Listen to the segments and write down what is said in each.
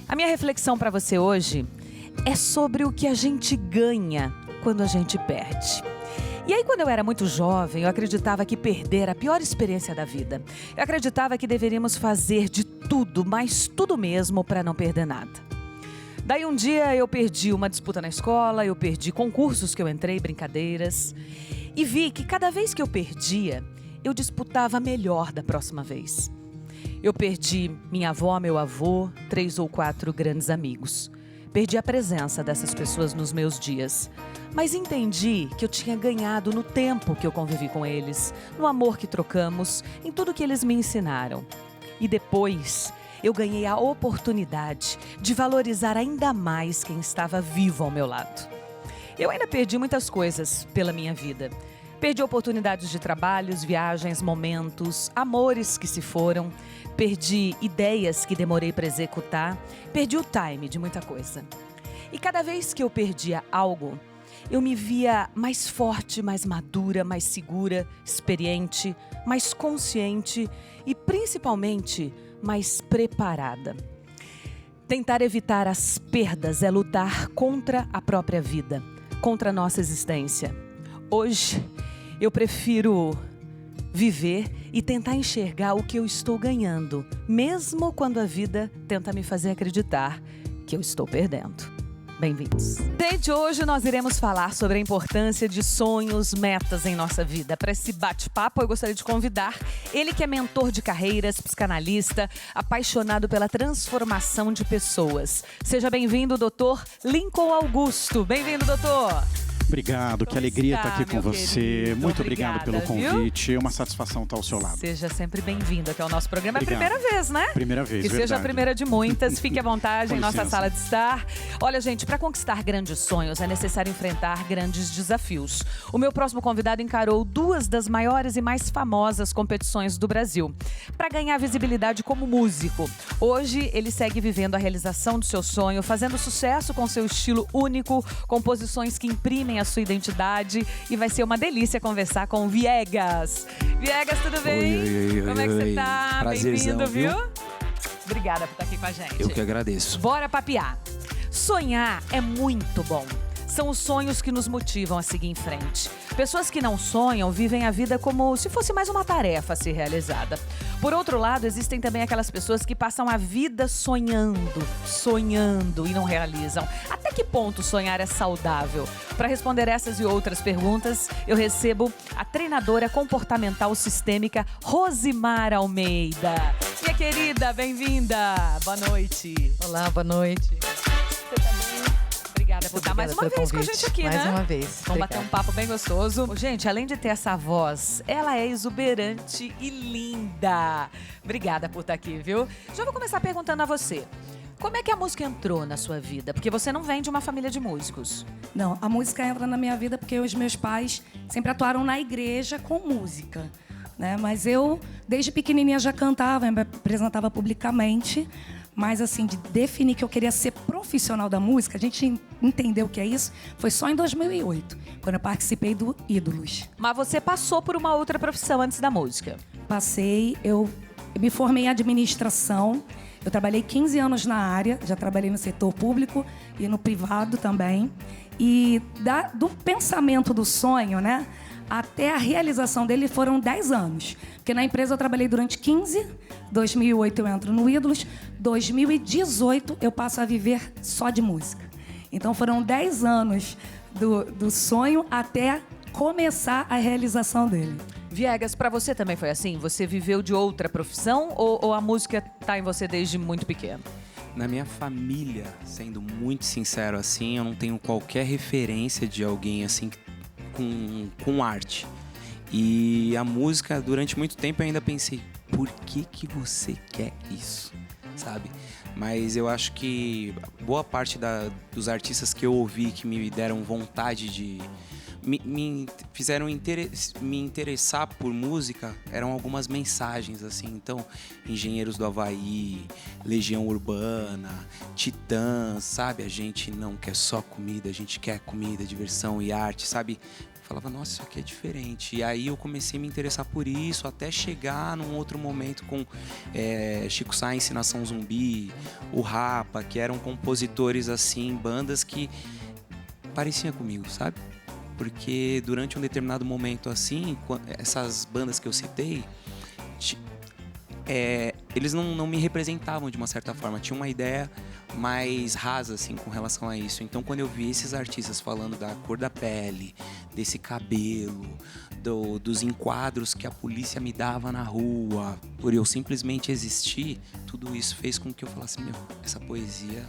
A minha reflexão para você hoje é sobre o que a gente ganha quando a gente perde. E aí, quando eu era muito jovem, eu acreditava que perder era a pior experiência da vida. Eu acreditava que deveríamos fazer de tudo, mas tudo mesmo, para não perder nada. Daí um dia eu perdi uma disputa na escola, eu perdi concursos que eu entrei, brincadeiras. E vi que cada vez que eu perdia, eu disputava melhor da próxima vez. Eu perdi minha avó, meu avô, 3 ou 4 grandes amigos. Perdi a presença dessas pessoas nos meus dias. Mas entendi que eu tinha ganhado no tempo que eu convivi com eles, no amor que trocamos, em tudo que eles me ensinaram. E depois, eu ganhei a oportunidade de valorizar ainda mais quem estava vivo ao meu lado. Eu ainda perdi muitas coisas pela minha vida. Perdi oportunidades de trabalhos, viagens, momentos, amores que se foram. Perdi ideias que demorei para executar. Perdi o time de muita coisa. E cada vez que eu perdia algo, eu me via mais forte, mais madura, mais segura, experiente, mais consciente e principalmente mais preparada. Tentar evitar as perdas é lutar contra a própria vida, contra a nossa existência. Hoje, eu prefiro viver e tentar enxergar o que eu estou ganhando, mesmo quando a vida tenta me fazer acreditar que eu estou perdendo. Bem-vindos. Gente, hoje nós iremos falar sobre a importância de sonhos, metas em nossa vida. Para esse bate-papo, eu gostaria de convidar ele que é mentor de carreiras, psicanalista, apaixonado pela transformação de pessoas. Seja bem-vindo, doutor Lincoln Augusto. Bem-vindo, doutor. Obrigado, que alegria estar aqui com você. Querido? Muito obrigado pelo convite. É uma satisfação estar ao seu lado. Seja sempre bem-vindo aqui ao nosso programa. Obrigado. É a primeira vez, né? Primeira vez, que verdade. seja a primeira de muitas. Fique à vontade em nossa licença. sala de estar. Olha, gente, para conquistar grandes sonhos é necessário enfrentar grandes desafios. O meu próximo convidado encarou 2 das maiores e mais famosas competições do Brasil para ganhar visibilidade como músico. Hoje, ele segue vivendo a realização do seu sonho, fazendo sucesso com seu estilo único, composições que imprimem a sua identidade, e vai ser uma delícia conversar com o Viegas. Viegas, tudo bem? Oi, Como é que você tá? Prazerzão, Bem-vindo, viu? Obrigada por estar aqui com a gente. Eu que agradeço. Bora papiar. Sonhar é muito bom. São os sonhos que nos motivam a seguir em frente. Pessoas que não sonham vivem a vida como se fosse mais uma tarefa a ser realizada. Por outro lado, existem também aquelas pessoas que passam a vida sonhando e não realizam. Até que ponto sonhar é saudável? Para responder essas e outras perguntas, eu recebo a treinadora comportamental sistêmica Rosimar Almeida. Minha querida, bem-vinda. Boa noite. Olá, boa noite. Você tá bem? Obrigada por estar mais uma vez com a gente aqui, né? Mais uma vez. Vamos bater um papo bem gostoso. Gente, além de ter essa voz, ela é exuberante e linda. Obrigada por estar aqui, viu? Já vou começar perguntando a você. Como é que a música entrou na sua vida? Porque você não vem de uma família de músicos. Não, a música entra na minha vida porque os meus pais sempre atuaram na igreja com música, né? Mas eu, desde pequenininha, já cantava, me apresentava publicamente. Mas, assim, de definir que eu queria ser profissional da música, a gente entendeu o que é isso, foi só em 2008, quando eu participei do Ídolos. Mas você passou por uma outra profissão antes da música. Passei, eu me formei em administração, eu trabalhei 15 anos na área, já trabalhei no setor público e no privado também. E do pensamento do sonho, né, até a realização dele foram 10 anos. Porque na empresa eu trabalhei durante 15, 2008 eu entro no Ídolos, 2018 eu passo a viver só de música. Então foram 10 anos do sonho até começar a realização dele. Viegas, pra você também foi assim? Você viveu de outra profissão ou a música tá em você desde muito pequeno? Na minha família, sendo muito sincero assim, eu não tenho qualquer referência de alguém assim com arte. E a música, durante muito tempo eu ainda pensei, por que você quer isso? Sabe? Mas eu acho que boa parte dos artistas que eu ouvi que me deram vontade de... Me fizeram me interessar por música, eram algumas mensagens, assim. Então, Engenheiros do Havaí, Legião Urbana, Titãs, sabe? A gente não quer só comida, a gente quer comida, diversão e arte, sabe? falava, nossa, isso aqui é diferente. E aí eu comecei a me interessar por isso, até chegar num outro momento com Chico Science, Nação Zumbi, o Rapa, que eram compositores, assim, bandas que pareciam comigo, sabe? Porque durante um determinado momento, assim, essas bandas que eu citei, eles não me representavam de uma certa forma. Tinha uma ideia mais rasa, assim, com relação a isso. Então, quando eu vi esses artistas falando da cor da pele, desse cabelo, dos enquadros que a polícia me dava na rua, por eu simplesmente existir, tudo isso fez com que eu falasse, essa poesia...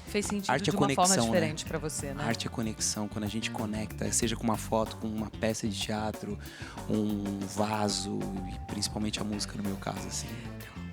Fez sentido arte de é uma conexão, forma diferente, né? Para você, né? Arte é conexão, quando a gente conecta, seja com uma foto, com uma peça de teatro, um vaso, e principalmente a música, no meu caso, assim.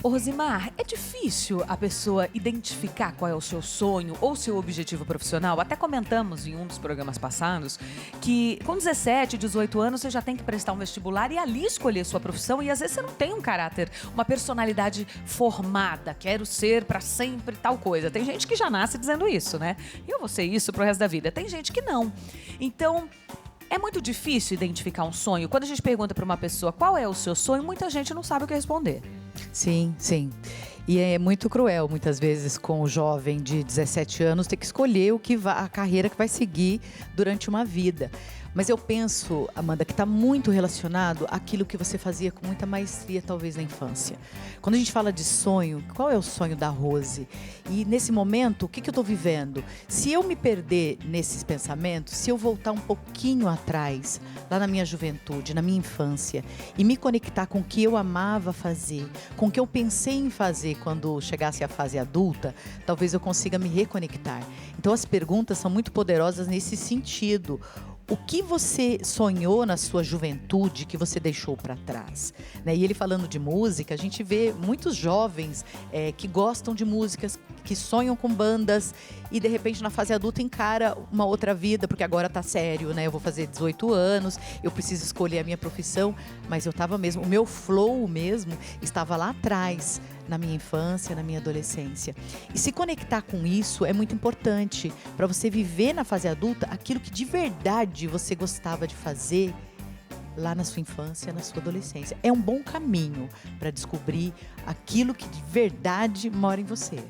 Ô, Rosimar, é difícil a pessoa identificar qual é o seu sonho ou seu objetivo profissional? Até comentamos em um dos programas passados que com 17, 18 anos você já tem que prestar um vestibular e ali escolher sua profissão, e às vezes você não tem um caráter, uma personalidade formada, quero ser pra sempre tal coisa. Tem gente que já nasce dizendo isso, né? E eu vou ser isso pro resto da vida. Tem gente que não. Então... é muito difícil identificar um sonho. Quando a gente pergunta para uma pessoa qual é o seu sonho, muita gente não sabe o que responder. Sim, sim. E é muito cruel, muitas vezes, com o jovem de 17 anos ter que escolher a carreira que vai seguir durante uma vida. Mas eu penso, Amanda, que está muito relacionado àquilo que você fazia com muita maestria, talvez, na infância. Quando a gente fala de sonho, qual é o sonho da Rose? E nesse momento, o que eu estou vivendo? Se eu me perder nesses pensamentos, se eu voltar um pouquinho atrás, lá na minha juventude, na minha infância, e me conectar com o que eu amava fazer, com o que eu pensei em fazer quando chegasse à fase adulta, talvez eu consiga me reconectar. Então, as perguntas são muito poderosas nesse sentido. O que você sonhou na sua juventude que você deixou para trás? Né? E ele falando de música, a gente vê muitos jovens que gostam de músicas, que sonham com bandas e de repente na fase adulta encara uma outra vida, porque agora tá sério, né? Eu vou fazer 18 anos, eu preciso escolher a minha profissão, mas eu tava mesmo, o meu flow mesmo estava lá atrás, na minha infância, na minha adolescência. E se conectar com isso é muito importante para você viver na fase adulta aquilo que de verdade você gostava de fazer lá na sua infância, na sua adolescência. É um bom caminho para descobrir aquilo que de verdade mora em você.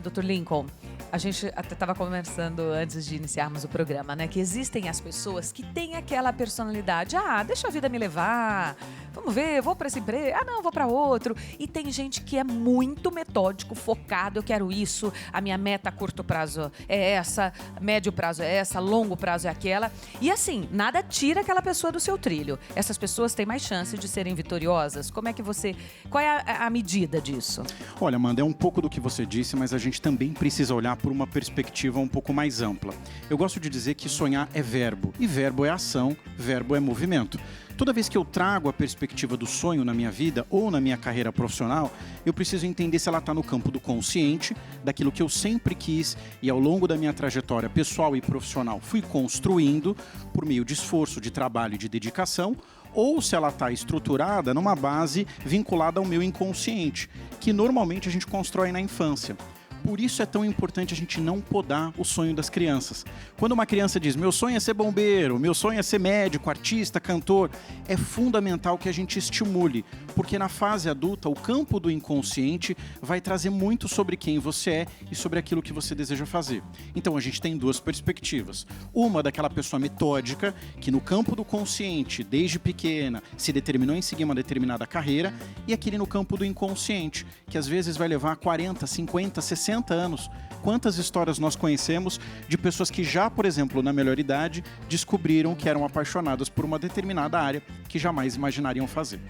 Dr. Lincoln, a gente até estava conversando antes de iniciarmos o programa, né? Que existem as pessoas que têm aquela personalidade. Ah, deixa a vida me levar. Vamos ver, vou para esse emprego. Ah, não, vou para outro. E tem gente que é muito metódico, focado. Eu quero isso. A minha meta a curto prazo é essa, médio prazo é essa, longo prazo é aquela. E assim, nada tira aquela pessoa do seu trilho. Essas pessoas têm mais chance de serem vitoriosas. Como é que você... Qual é a medida disso? Olha, Amanda, é um pouco do que você disse, mas a gente também precisa olhar por uma perspectiva um pouco mais ampla. Eu gosto de dizer que sonhar é verbo, e verbo é ação, verbo é movimento. Toda vez que eu trago a perspectiva do sonho na minha vida ou na minha carreira profissional, eu preciso entender se ela está no campo do consciente, daquilo que eu sempre quis e ao longo da minha trajetória pessoal e profissional fui construindo por meio de esforço, de trabalho e de dedicação, ou se ela está estruturada numa base vinculada ao meu inconsciente, que normalmente a gente constrói na infância. Por isso é tão importante a gente não podar o sonho das crianças. Quando uma criança diz, meu sonho é ser bombeiro, meu sonho é ser médico, artista, cantor, é fundamental que a gente estimule, porque na fase adulta o campo do inconsciente vai trazer muito sobre quem você é e sobre aquilo que você deseja fazer. Então a gente tem duas perspectivas. Uma daquela pessoa metódica, que no campo do consciente, desde pequena, se determinou em seguir uma determinada carreira, e aquele no campo do inconsciente, que às vezes vai levar 40, 50, 60 anos. Quantas histórias nós conhecemos de pessoas que já, por exemplo, na melhor idade, descobriram que eram apaixonadas por uma determinada área que jamais imaginariam fazer.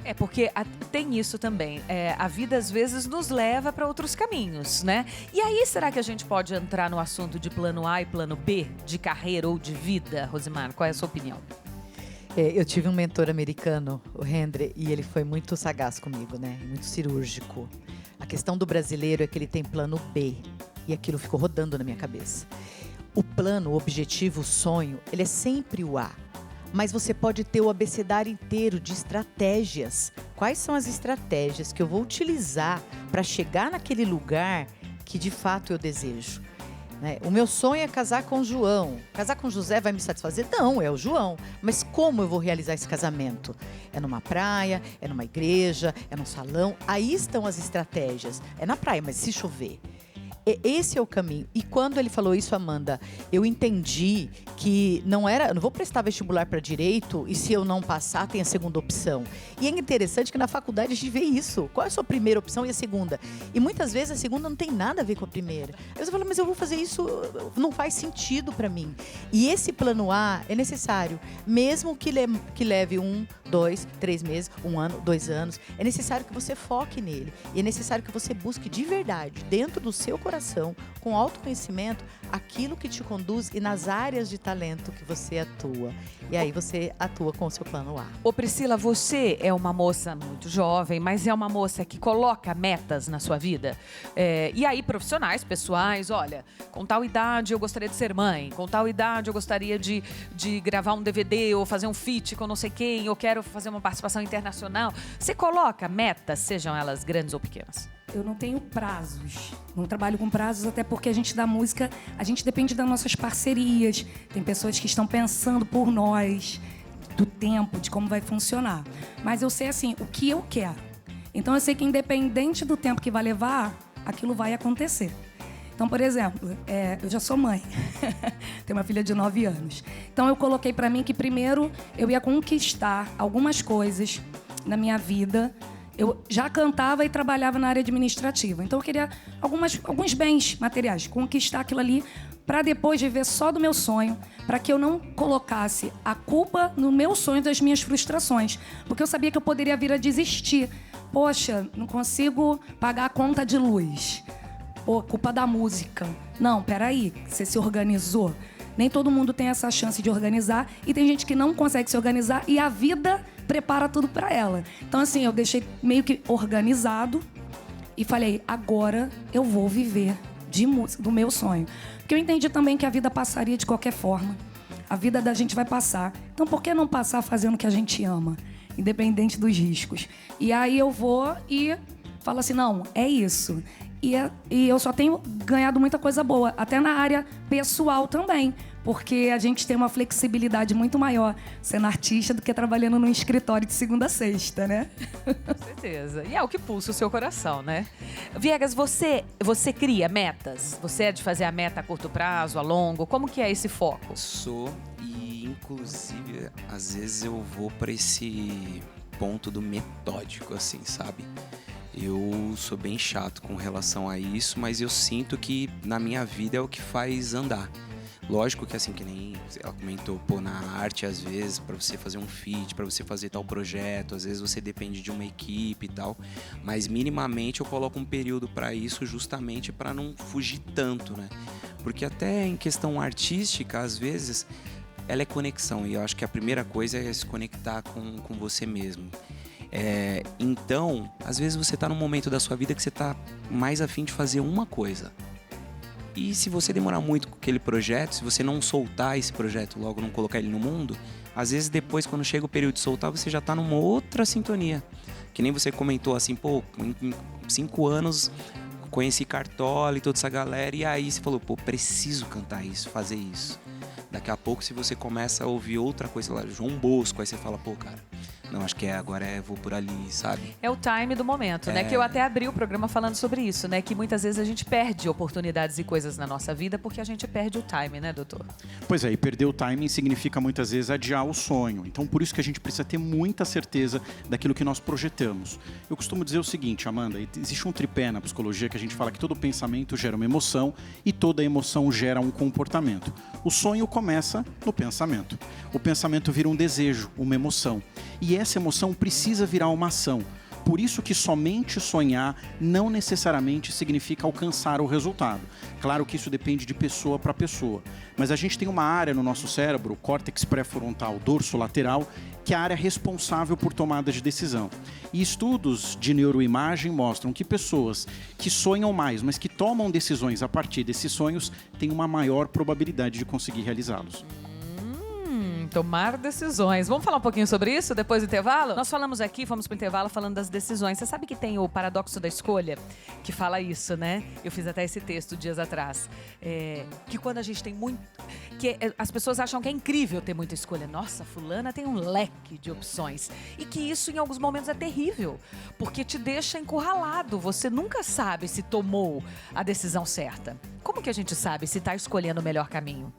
É, porque tem isso também. A vida, às vezes, nos leva para outros caminhos, né? E aí, será que a gente pode entrar no assunto de plano A e plano B, de carreira ou de vida, Rosimar? Qual é a sua opinião? Eu tive um mentor americano, o Hendry, e ele foi muito sagaz comigo, né? Muito cirúrgico. A questão do brasileiro é que ele tem plano B, e aquilo ficou rodando na minha cabeça. O plano, o objetivo, o sonho, ele é sempre o A. Mas você pode ter o abecedário inteiro de estratégias. Quais são as estratégias que eu vou utilizar para chegar naquele lugar que de fato eu desejo? né? O meu sonho é casar com o João. Casar com o José vai me satisfazer? Não, é o João. Mas como eu vou realizar esse casamento? É numa praia, é numa igreja, é num salão? Aí estão as estratégias. É na praia, mas se chover. Esse é o caminho. E quando ele falou isso, Amanda, eu entendi que eu não vou prestar vestibular para direito e se eu não passar, tem a segunda opção. E é interessante que na faculdade a gente vê isso. Qual é a sua primeira opção e a segunda? E muitas vezes a segunda não tem nada a ver com a primeira. Aí você fala, mas eu vou fazer isso, não faz sentido para mim. E esse plano A é necessário, mesmo que leve 1, 2, 3 meses, 1 ano, 2 anos. É necessário que você foque nele. E é necessário que você busque de verdade, dentro do seu coração, com autoconhecimento, aquilo que te conduz e nas áreas de talento que você atua. E aí você atua com o seu plano A. Ô Priscila, você é uma moça muito jovem, mas é uma moça que coloca metas na sua vida? E aí, profissionais, pessoais, olha, com tal idade eu gostaria de ser mãe, com tal idade eu gostaria de gravar um DVD ou fazer um feat com não sei quem, eu quero fazer uma participação internacional. Você coloca metas, sejam elas grandes ou pequenas? Eu não tenho prazos, não trabalho com prazos, até porque a gente da música, a gente depende das nossas parcerias. Tem pessoas que estão pensando por nós, do tempo, de como vai funcionar. Mas eu sei, assim, o que eu quero. Então eu sei que independente do tempo que vai levar, aquilo vai acontecer. Então, por exemplo, eu já sou mãe, tenho uma filha de 9 anos. Então eu coloquei para mim que primeiro eu ia conquistar algumas coisas na minha vida. Eu já cantava e trabalhava na área administrativa. Então eu queria alguns bens materiais, conquistar aquilo ali para depois viver só do meu sonho, para que eu não colocasse a culpa no meu sonho das minhas frustrações. Porque eu sabia que eu poderia vir a desistir. Poxa, não consigo pagar a conta de luz. Pô, culpa da música. Não, peraí, você se organizou. Nem todo mundo tem essa chance de organizar e tem gente que não consegue se organizar e a vida prepara tudo para ela. Então, assim, eu deixei meio que organizado e falei, agora eu vou viver de música, do meu sonho. Porque eu entendi também que a vida passaria de qualquer forma. A vida da gente vai passar. Então, por que não passar fazendo o que a gente ama? Independente dos riscos. E aí eu vou e falo assim, não, é isso. E eu só tenho ganhado muita coisa boa, até na área pessoal também, porque a gente tem uma flexibilidade muito maior sendo artista do que trabalhando num escritório de segunda a sexta, né? Com certeza. E é o que pulsa o seu coração, né? Viegas, você cria metas? Você é de fazer a meta a curto prazo, a longo? Como que é esse foco? Sou, e inclusive, às vezes eu vou para esse ponto do metódico, assim, sabe? Eu sou bem chato com relação a isso, mas eu sinto que na minha vida é o que faz andar. Lógico que assim, que nem ela comentou, pô, na arte às vezes, para você fazer um feat, para você fazer tal projeto, às vezes você depende de uma equipe e tal, mas minimamente eu coloco um período para isso justamente para não fugir tanto, né? Porque até em questão artística, às vezes, ela é conexão, e eu acho que a primeira coisa é se conectar com você mesmo. Então, às vezes você tá num momento da sua vida que você tá mais afim de fazer uma coisa. E se você demorar muito com aquele projeto, se você não soltar esse projeto logo, não colocar ele no mundo, às vezes depois, quando chega o período de soltar, você já tá numa outra sintonia. Que nem você comentou assim, pô, em 5 anos conheci Cartola e toda essa galera, e aí você falou, pô, preciso cantar isso, fazer isso. Daqui a pouco, se você começa a ouvir outra coisa lá, João Bosco, aí você fala, pô, cara, não, acho que agora vou por ali, sabe? É o time do momento, né? Que eu até abri o programa falando sobre isso, né? Que muitas vezes a gente perde oportunidades e coisas na nossa vida porque a gente perde o time, né, doutor? Pois é, e perder o timing significa muitas vezes adiar o sonho. Então, por isso que a gente precisa ter muita certeza daquilo que nós projetamos. Eu costumo dizer o seguinte, Amanda, existe um tripé na psicologia que a gente fala que todo pensamento gera uma emoção e toda emoção gera um comportamento. O sonho começa no pensamento. O pensamento vira um desejo, uma emoção. E essa emoção precisa virar uma ação. Por isso que somente sonhar não necessariamente significa alcançar o resultado. Claro que isso depende de pessoa para pessoa. Mas a gente tem uma área no nosso cérebro, córtex pré-frontal dorsolateral, que é a área responsável por tomada de decisão. E estudos de neuroimagem mostram que pessoas que sonham mais, mas que tomam decisões a partir desses sonhos, têm uma maior probabilidade de conseguir realizá-los. Tomar decisões. Vamos falar um pouquinho sobre isso depois do intervalo? Nós falamos aqui, fomos pro intervalo falando das decisões. Você sabe que tem o paradoxo da escolha, que fala isso, né? Eu fiz até esse texto dias atrás. Que quando a gente tem muito... as pessoas acham que é incrível ter muita escolha. Nossa, fulana tem um leque de opções. E que isso, em alguns momentos, é terrível. Porque te deixa encurralado. Você nunca sabe se tomou a decisão certa. Como que a gente sabe se está escolhendo o melhor caminho?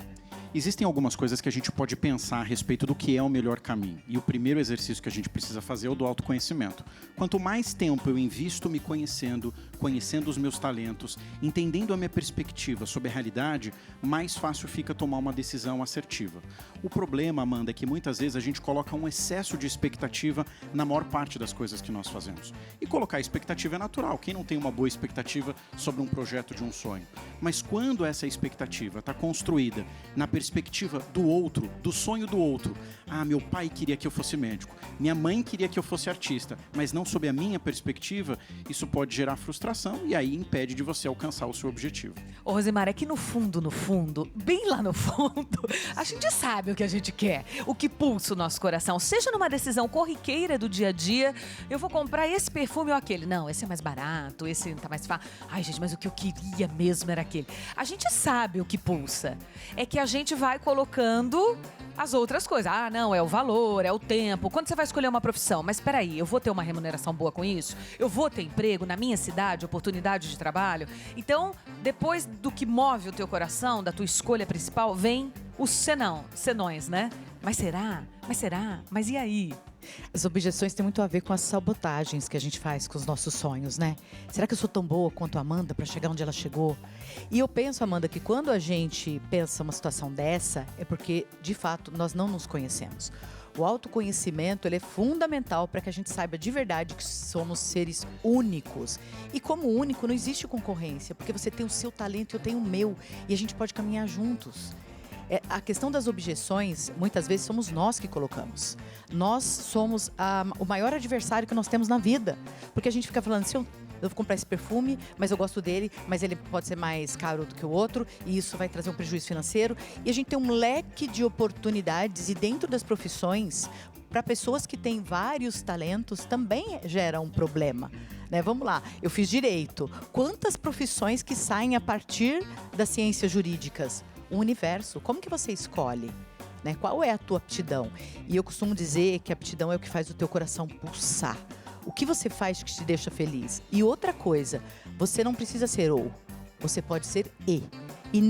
Existem algumas coisas que a gente pode pensar a respeito do que é o melhor caminho. E o primeiro exercício que a gente precisa fazer é o do autoconhecimento. Quanto mais tempo eu invisto me conhecendo, conhecendo os meus talentos, entendendo a minha perspectiva sobre a realidade, mais fácil fica tomar uma decisão assertiva. O problema, Amanda, é que muitas vezes a gente coloca um excesso de expectativa na maior parte das coisas que nós fazemos. E colocar expectativa é natural. Quem não tem uma boa expectativa sobre um projeto de um sonho? Mas quando essa expectativa está construída na perspectiva do outro, do sonho do outro. Ah, meu pai queria que eu fosse médico, minha mãe queria que eu fosse artista, mas não sob a minha perspectiva, isso pode gerar frustração e aí impede de você alcançar o seu objetivo. Ô, Rosimar, é que no fundo, bem lá no fundo, a gente sabe o que a gente quer, o que pulsa o nosso coração. Seja numa decisão corriqueira do dia a dia, eu vou comprar esse perfume ou aquele. Não, esse é mais barato, esse tá mais fácil. Ai, gente, mas o que eu queria mesmo era aquele. A gente sabe o que pulsa. É que a gente vai colocando as outras coisas. Ah, não, é o valor, é o tempo. Quando você vai escolher uma profissão, mas espera aí, eu vou ter uma remuneração boa com isso? Eu vou ter emprego na minha cidade, oportunidade de trabalho? Então, depois do que move o teu coração, da tua escolha principal, vem os senões, né? Mas será? Mas será? Mas e aí? As objeções têm muito a ver com as sabotagens que a gente faz com os nossos sonhos, né? Será que eu sou tão boa quanto a Amanda para chegar onde ela chegou? E eu penso, Amanda, que quando a gente pensa uma situação dessa, é porque, de fato, nós não nos conhecemos. O autoconhecimento, ele é fundamental para que a gente saiba de verdade que somos seres únicos. E como único, não existe concorrência, porque você tem o seu talento e eu tenho o meu. E a gente pode caminhar juntos. A questão das objeções, muitas vezes somos nós que colocamos. Nós somos o maior adversário que nós temos na vida. Porque a gente fica falando, se eu vou comprar esse perfume, mas eu gosto dele, mas ele pode ser mais caro do que o outro, e isso vai trazer um prejuízo financeiro. E a gente tem um leque de oportunidades, e dentro das profissões, para pessoas que têm vários talentos, também gera um problema. Né? Vamos lá, eu fiz direito. Quantas profissões que saem a partir das ciências jurídicas? O universo, como que você escolhe? Né? Qual é a tua aptidão? E eu costumo dizer que a aptidão é o que faz o teu coração pulsar. O que você faz que te deixa feliz? E outra coisa, você não precisa ser ou, você pode ser e. E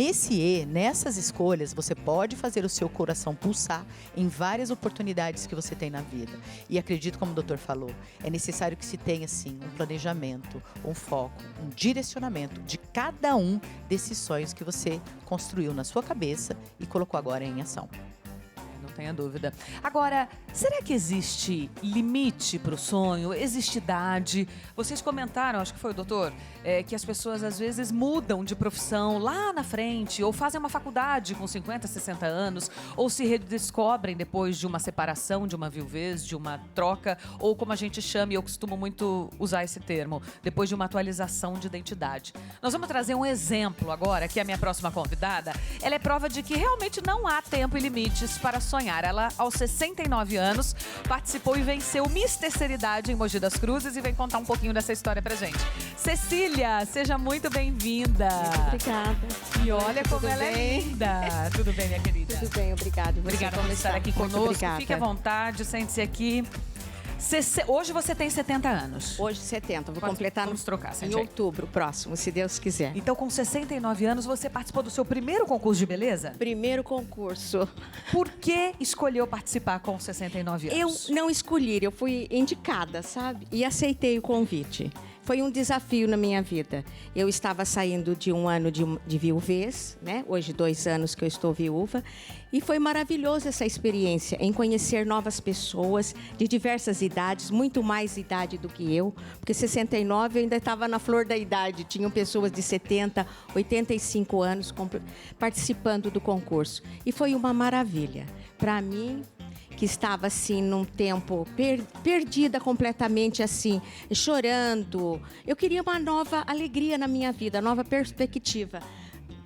nessas escolhas, você pode fazer o seu coração pulsar em várias oportunidades que você tem na vida. E acredito, como o doutor falou, é necessário que se tenha, sim, um planejamento, um foco, um direcionamento de cada um desses sonhos que você construiu na sua cabeça e colocou agora em ação. Não tenha dúvida. Agora, será que existe limite para o sonho? Existe idade? Vocês comentaram, acho que foi o doutor, que as pessoas às vezes mudam de profissão lá na frente, ou fazem uma faculdade com 50, 60 anos, ou se redescobrem depois de uma separação, de uma viuvez, de uma troca, ou como a gente chama, e eu costumo muito usar esse termo, depois de uma atualização de identidade. Nós vamos trazer um exemplo agora, que é a minha próxima convidada. Ela é prova de que realmente não há tempo e limites para sonhar. Ela, aos 69 anos, participou e venceu Miss Terceiridade em Mogi das Cruzes e vem contar um pouquinho dessa história pra gente. Cecília, seja muito bem-vinda. Obrigada. E olha como Tudo ela bem? é linda. Tudo bem, minha querida? Tudo bem, obrigada. Obrigada por estar aqui Muito conosco. obrigada. Fique à vontade, sente-se aqui. Hoje você tem 70 anos. Hoje 70, vou Pode- completar vamos trocar, em sente aí. outubro próximo, se Deus quiser. Então, com 69 anos, você participou do seu primeiro concurso de beleza? Primeiro concurso. Por que escolheu participar com 69 Eu anos? não escolhi, eu fui indicada, sabe? E aceitei o convite. Foi um desafio na minha vida. Eu estava saindo de um ano de viuvez, né? Hoje 2 anos que eu estou viúva. E foi maravilhoso essa experiência em conhecer novas pessoas de diversas idades, muito mais idade do que eu. Porque 69 eu ainda estava na flor da idade. Tinham pessoas de 70, 85 anos participando do concurso. E foi uma maravilha. Para mim, que estava assim num tempo perdida completamente assim, chorando. Eu queria uma nova alegria na minha vida, nova perspectiva.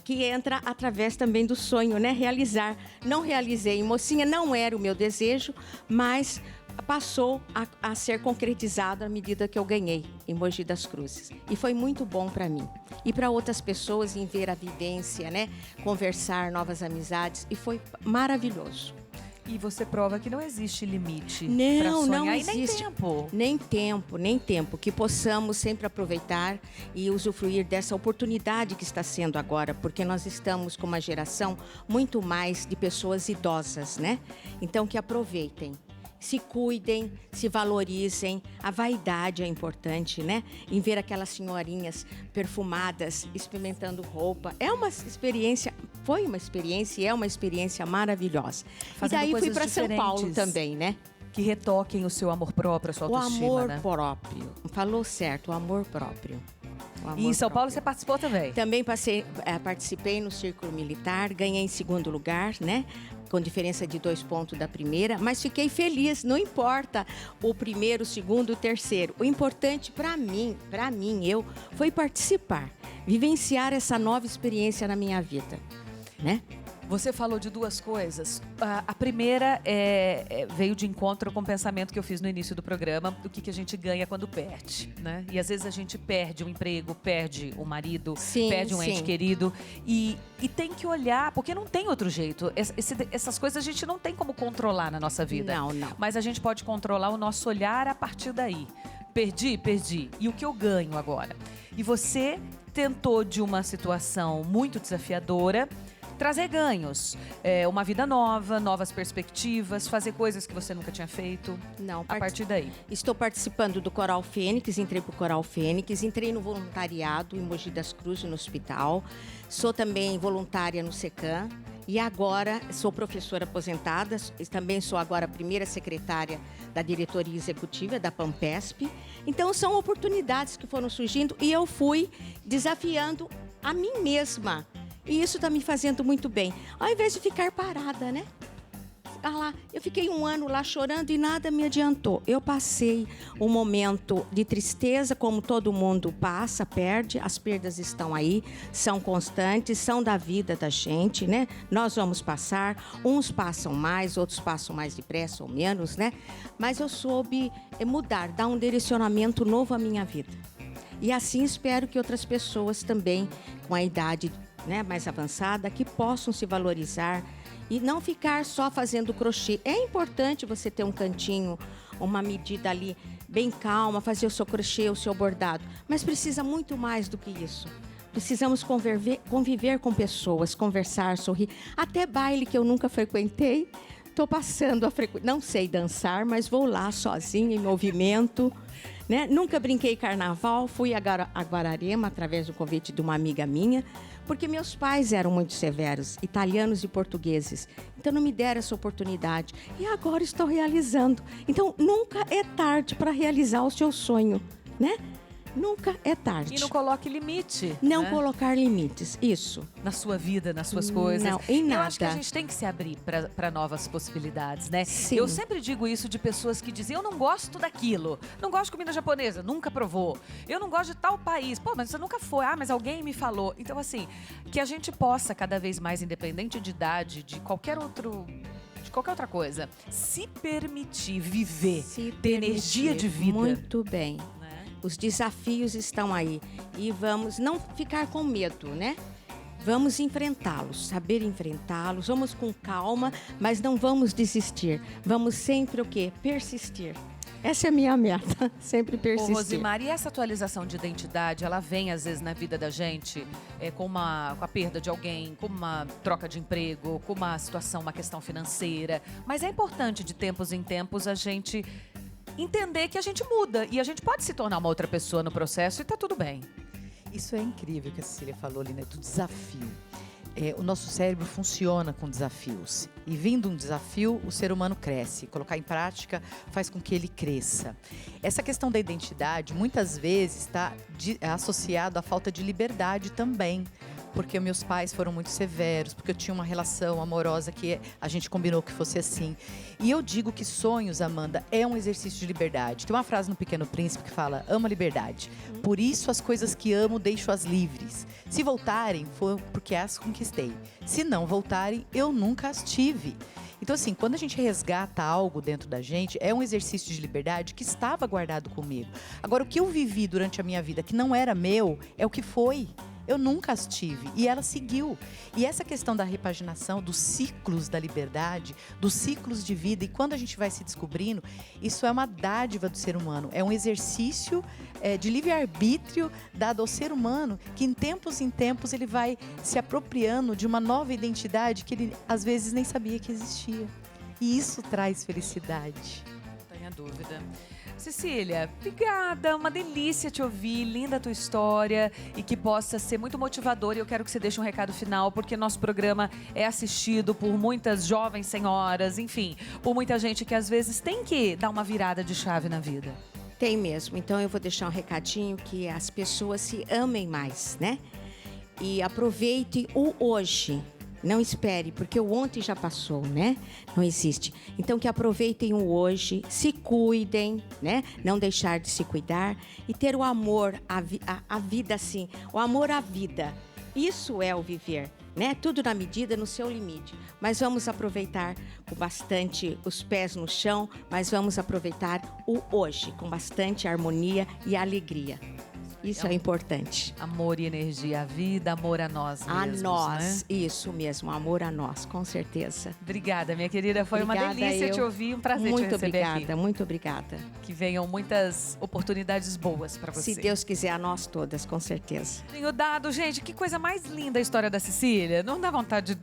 que entra através também do sonho, né? Realizar. Não realizei em Mocinha, não era o meu desejo, mas passou a ser concretizado à medida que eu ganhei em Mogi das Cruzes. E foi muito bom para mim. E para outras pessoas, em ver a vivência, né? Conversar, novas amizades. E foi maravilhoso. E você prova que não existe limite para Não, sonhar não e nem existe. tempo. Nem tempo. Que possamos sempre aproveitar e usufruir dessa oportunidade que está sendo agora, porque nós estamos com uma geração muito mais de pessoas idosas, né? Então, que aproveitem. Se cuidem, se valorizem. A vaidade é importante, né? Em ver aquelas senhorinhas perfumadas, experimentando roupa. É uma experiência, foi uma experiência e é uma experiência maravilhosa. Fazendo e daí fui coisas para São Paulo diferentes. também, né? Que retoquem o seu amor próprio, a sua O autoestima, amor né? próprio. Falou certo, o amor próprio. O amor E em São Paulo próprio. você participou também. Também participei no Círculo Militar, ganhei em segundo lugar, né? Com diferença de 2 pontos da primeira, mas fiquei feliz, não importa o primeiro, o segundo, o terceiro. O importante para mim, foi participar, vivenciar essa nova experiência na minha vida, né? Você falou de duas coisas. A primeira veio de encontro com o pensamento que eu fiz no início do programa, do que a gente ganha quando perde, né? E às vezes a gente perde um emprego, perde um marido, Sim, perde um ente sim. querido. E tem que olhar, porque não tem outro jeito. Essas coisas a gente não tem como controlar na nossa vida. Não. Mas a gente pode controlar o nosso olhar a partir daí. Perdi. E o que eu ganho agora? E você tentou, de uma situação muito desafiadora, trazer ganhos, uma vida nova, novas perspectivas, fazer coisas que você nunca tinha feito. Não, A partir daí. Estou participando do Coral Fênix, entrei para o Coral Fênix, entrei no voluntariado em Mogi das Cruzes, no hospital. Sou também voluntária no SECAM e agora sou professora aposentada, também sou agora a primeira secretária da diretoria executiva da PAMPESP. Então são oportunidades que foram surgindo e eu fui desafiando a mim mesma. E isso está me fazendo muito bem. Ao invés de ficar parada, né? Eu fiquei 1 ano lá chorando e nada me adiantou. Eu passei um momento de tristeza, como todo mundo passa, perde. As perdas estão aí, são constantes, são da vida da gente, né? Nós vamos passar. Uns passam mais, outros passam mais depressa ou menos, né? Mas eu soube mudar, dar um direcionamento novo à minha vida. E assim espero que outras pessoas também, com a idade, né, mais avançada, que possam se valorizar e não ficar só fazendo crochê. É importante você ter um cantinho, uma medida ali bem calma, fazer o seu crochê, o seu bordado, mas precisa muito mais do que isso. Precisamos conviver com pessoas, conversar, sorrir. Até baile que eu nunca frequentei, estou passando a frequentar. Não sei dançar, mas vou lá sozinha, em movimento. Né? Nunca brinquei carnaval, fui a Guararema através do convite de uma amiga minha, porque meus pais eram muito severos, italianos e portugueses. Então não me deram essa oportunidade. E agora estou realizando. Então nunca é tarde para realizar o seu sonho, né? Nunca é tarde. E não coloque limite. Não né? colocar limites, isso. Na sua vida, nas suas coisas. Não, em Eu nada. acho que a gente tem que se abrir para novas possibilidades, né? Sim. Eu sempre digo isso de pessoas que dizem, eu não gosto daquilo, não gosto de comida japonesa, nunca provou. Eu não gosto de tal país. Pô, mas você nunca foi. Ah, mas alguém me falou. Então, assim, que a gente possa cada vez mais, independente de idade, de qualquer outra coisa, se permitir viver, ter energia de vida. Muito bem. Né? Os desafios estão aí e vamos não ficar com medo, né? Vamos enfrentá-los, saber enfrentá-los. Vamos com calma, mas não vamos desistir. Vamos sempre o quê? Persistir. Essa é a minha meta, sempre Ô, persistir. Rosimar, e essa atualização de identidade, ela vem às vezes na vida da gente com a perda de alguém, com uma troca de emprego, com uma situação, uma questão financeira. Mas é importante de tempos em tempos a gente entender que a gente muda e a gente pode se tornar uma outra pessoa no processo e tá tudo bem. Isso é incrível que a Cecília falou ali, né? Do desafio. O nosso cérebro funciona com desafios. E vindo um desafio, o ser humano cresce. Colocar em prática faz com que ele cresça. Essa questão da identidade, muitas vezes, está associada à falta de liberdade também. porque meus pais foram muito severos, porque eu tinha uma relação amorosa que a gente combinou que fosse assim. E eu digo que sonhos, Amanda, é um exercício de liberdade. Tem uma frase no Pequeno Príncipe que fala: amo a liberdade. Por isso as coisas que amo deixo-as livres. Se voltarem, foi porque as conquistei. Se não voltarem, eu nunca as tive. Então, assim, quando a gente resgata algo dentro da gente, é um exercício de liberdade que estava guardado comigo. Agora, o que eu vivi durante a minha vida que não era meu, é o que foi. Eu nunca as tive. E ela seguiu. E essa questão da repaginação, dos ciclos da liberdade, dos ciclos de vida, e quando a gente vai se descobrindo, isso é uma dádiva do ser humano. É um exercício de livre-arbítrio dado ao ser humano, que em tempos ele vai se apropriando de uma nova identidade que ele, às vezes, nem sabia que existia. E isso traz felicidade. Não tenha dúvida. Cecília, obrigada, uma delícia te ouvir, linda a tua história e que possa ser muito motivador. E eu quero que você deixe um recado final, porque nosso programa é assistido por muitas jovens senhoras, enfim, por muita gente que às vezes tem que dar uma virada de chave na vida. Tem mesmo. Então eu vou deixar um recadinho que as pessoas se amem mais, né? E aproveitem o hoje. Não espere, porque o ontem já passou, né? Não existe. Então, que aproveitem o hoje, se cuidem, né? Não deixar de se cuidar e ter o amor à vida, assim. O amor à vida. Isso é o viver, né? Tudo na medida, no seu limite. Mas vamos aproveitar com bastante os pés no chão, mas vamos aproveitar o hoje com bastante harmonia e alegria. Isso é importante. Amor e energia à vida, amor a nós mesmos, a nós, né? Isso mesmo, amor a nós, com certeza. Obrigada, minha querida. Foi uma delícia te ouvir, um prazer te receber aqui. Muito obrigada. Que venham muitas oportunidades boas para você. Se Deus quiser, a nós todas, com certeza. Tenho dado, gente, que coisa mais linda a história da Cecília. Não dá vontade de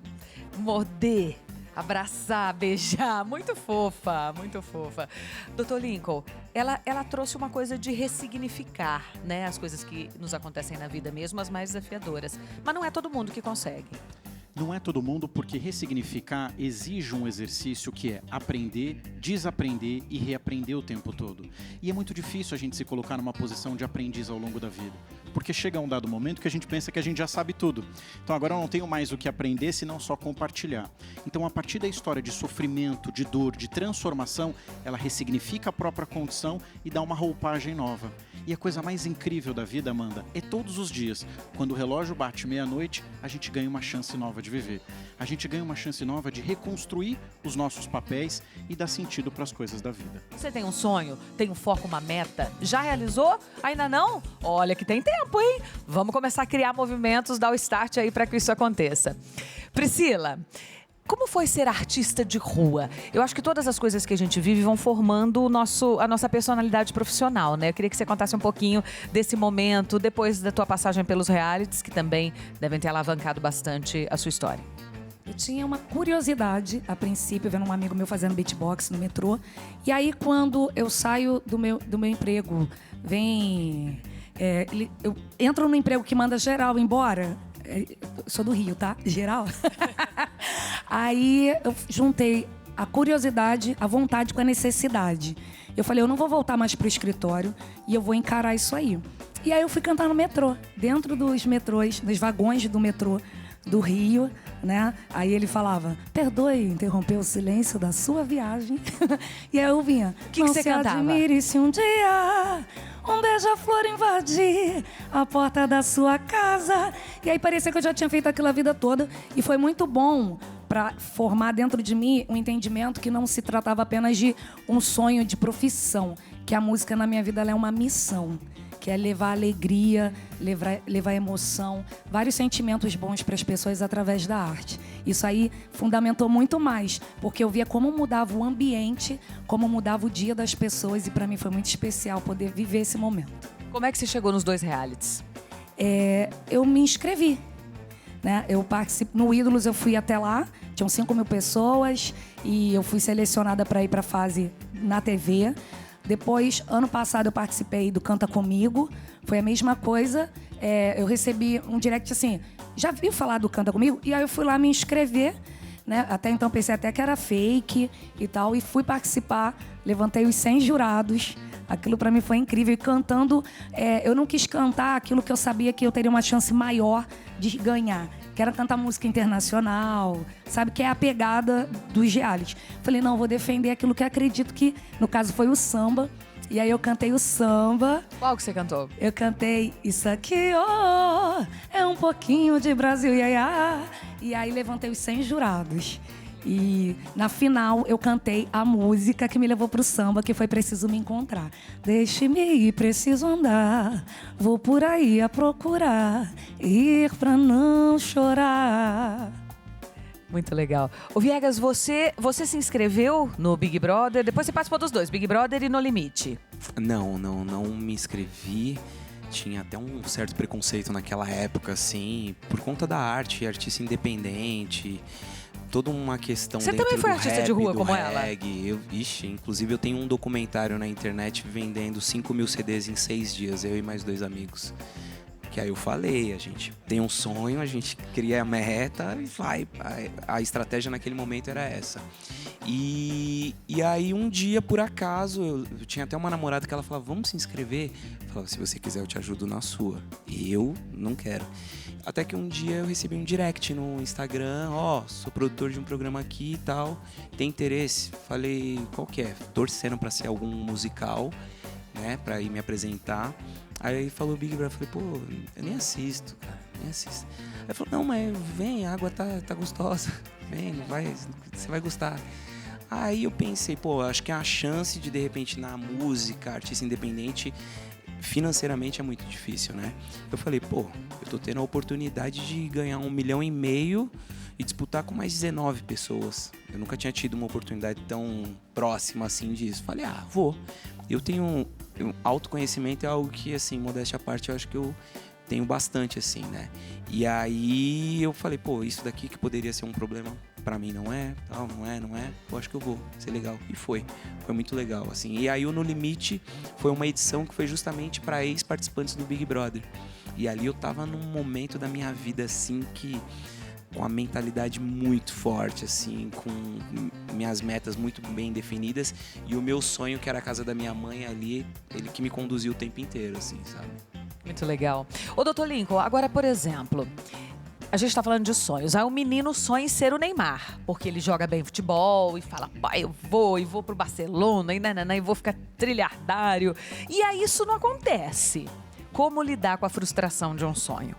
morder, abraçar, beijar. Muito fofa, muito fofa. Doutor Lincoln, ela trouxe uma coisa de ressignificar, né? As coisas que nos acontecem na vida mesmo, as mais desafiadoras. Mas não é todo mundo que consegue. Não é todo mundo, porque ressignificar exige um exercício que é aprender, desaprender e reaprender o tempo todo. E é muito difícil a gente se colocar numa posição de aprendiz ao longo da vida, porque chega um dado momento que a gente pensa que a gente já sabe tudo. Então agora eu não tenho mais o que aprender, senão só compartilhar. Então, a partir da história de sofrimento, de dor, de transformação, ela ressignifica a própria condição e dá uma roupagem nova. E a coisa mais incrível da vida, Amanda, é todos os dias, quando o relógio bate meia-noite, a gente ganha uma chance nova de viver. A gente ganha uma chance nova de reconstruir os nossos papéis e dar sentido para as coisas da vida. Você tem um sonho? Tem um foco, uma meta? Já realizou? Ainda não? Olha que tem tempo, hein? Vamos começar a criar movimentos, dar o start aí para que isso aconteça. Priscila, como foi ser artista de rua? Eu acho que todas as coisas que a gente vive vão formando a nossa personalidade profissional, né? Eu queria que você contasse um pouquinho desse momento, depois da tua passagem pelos realities, que também devem ter alavancado bastante a sua história. Eu tinha uma curiosidade, a princípio, vendo um amigo meu fazendo beatbox no metrô. E aí, quando eu saio do meu emprego, eu entro no emprego que manda geral embora. Eu sou do Rio, tá? Geral. Aí eu juntei a curiosidade, a vontade com a necessidade. Eu falei, eu não vou voltar mais pro escritório e eu vou encarar isso aí. E aí eu fui cantar no metrô, dentro dos metrôs, dos vagões do metrô do Rio, né? Aí ele falava, perdoe interromper o silêncio da sua viagem. E aí eu vinha, que você cantava? Não se admire se um dia um beija-flor invadir a porta da sua casa. E aí parecia que eu já tinha feito aquilo a vida toda. E foi muito bom para formar dentro de mim um entendimento que não se tratava apenas de um sonho de profissão, que a música na minha vida ela é uma missão, que é levar alegria, levar emoção, vários sentimentos bons para as pessoas através da arte. Isso aí fundamentou muito mais, porque eu via como mudava o ambiente, como mudava o dia das pessoas, e para mim foi muito especial poder viver esse momento. Como é que você chegou nos 2 realities? Eu me inscrevi, né? Eu participo no Ídolos, eu fui até lá, tinham 5.000 pessoas e eu fui selecionada para ir para a fase na TV. Depois, ano passado, eu participei do Canta Comigo. Foi a mesma coisa. Eu recebi um direct assim, já viu falar do Canta Comigo? E aí eu fui lá me inscrever, né? Até então pensei até que era fake e tal. E fui participar, levantei os 100 jurados, Aquilo para mim foi incrível. E cantando, eu não quis cantar aquilo que eu sabia que eu teria uma chance maior de ganhar. Que era cantar música internacional, sabe? Que é a pegada dos reality. Falei, não, vou defender aquilo que acredito que, no caso, foi o samba. E aí eu cantei o samba. Qual que você cantou? Eu cantei Isso Aqui, oh, é um pouquinho de Brasil, iaiá. E aí levantei os 100 jurados. E na final eu cantei a música que me levou pro samba, que foi Preciso Me Encontrar. Deixe-me ir, preciso andar, vou por aí a procurar, ir pra não chorar. Muito legal. Ô Viegas, você se inscreveu no Big Brother? Depois você participou dos dois, Big Brother e No Limite. Não me inscrevi. Tinha até um certo preconceito naquela época, assim, por conta da arte, artista independente, toda uma questão Você dentro também foi do artista rap, de rua do como reggae. Inclusive eu tenho um documentário na internet vendendo 5.000 CDs em 6 dias, eu e mais 2 amigos. Que aí eu falei, a gente tem um sonho, a gente cria a meta e vai. A estratégia naquele momento era essa. E aí um dia, por acaso, eu tinha até uma namorada que ela falava, vamos se inscrever? Eu falava, se você quiser eu te ajudo na sua. Eu não quero. Até que um dia eu recebi um direct no Instagram, sou produtor de um programa aqui e tal, tem interesse? Falei, qual que é? Torcendo pra ser algum musical, né, pra ir me apresentar. Aí falou Big Brother, eu falei, pô, eu nem assisto, cara, nem assisto. Aí falou, não, mas vem, a água tá gostosa, vem, você vai gostar. Aí eu pensei, pô, acho que a chance de repente, na música, artista independente, financeiramente é muito difícil, né? Eu falei, pô, eu tô tendo a oportunidade de ganhar 1,5 milhão e disputar com mais 19 pessoas. Eu nunca tinha tido uma oportunidade tão próxima assim disso. Falei, vou. Eu tenho... Autoconhecimento é algo que, assim, modéstia à parte, eu acho que eu tenho bastante, assim, né? E aí eu falei, pô, isso daqui que poderia ser um problema, pra mim não é, tal, não é, pô, acho que eu vou, ser legal. E foi muito legal, assim. E aí o No Limite foi uma edição que foi justamente pra ex-participantes do Big Brother. E ali eu tava num momento da minha vida, assim, que... com a mentalidade muito forte, assim, com minhas metas muito bem definidas e o meu sonho, que era a casa da minha mãe ali, ele que me conduziu o tempo inteiro, assim, sabe? Muito legal. Ô, doutor Lincoln, agora, por exemplo, a gente tá falando de sonhos. Aí o menino sonha em ser o Neymar, porque ele joga bem futebol e fala, pai, eu vou pro Barcelona e vou ficar trilhardário. E aí isso não acontece. Como lidar com a frustração de um sonho?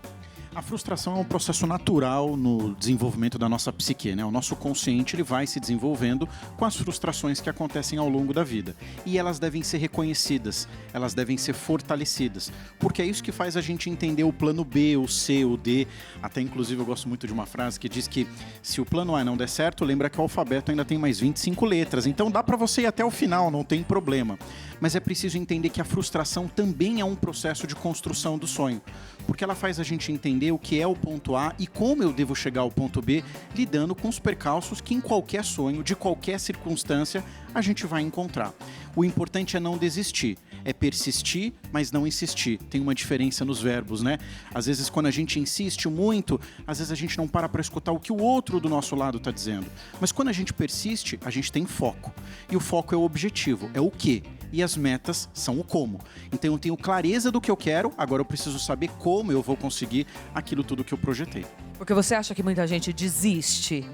A frustração é um processo natural no desenvolvimento da nossa psique, né? O nosso consciente ele vai se desenvolvendo com as frustrações que acontecem ao longo da vida. E elas devem ser reconhecidas, elas devem ser fortalecidas, porque é isso que faz a gente entender o plano B, o C, o D. Até inclusive eu gosto muito de uma frase que diz que se o plano A não der certo, lembra que o alfabeto ainda tem mais 25 letras, então dá para você ir até o final, não tem problema. Mas é preciso entender que a frustração também é um processo de construção do sonho, porque ela faz a gente entender o que é o ponto A e como eu devo chegar ao ponto B, lidando com os percalços que em qualquer sonho, de qualquer circunstância, a gente vai encontrar. O importante é não desistir, é persistir, mas não insistir. Tem uma diferença nos verbos, né? Às vezes, quando a gente insiste muito, às vezes a gente não para escutar o que o outro do nosso lado está dizendo. Mas quando a gente persiste, a gente tem foco. E o foco é o objetivo, é o quê? E as metas são o como. Então eu tenho clareza do que eu quero, agora eu preciso saber como eu vou conseguir aquilo tudo que eu projetei. Porque você acha que muita gente desiste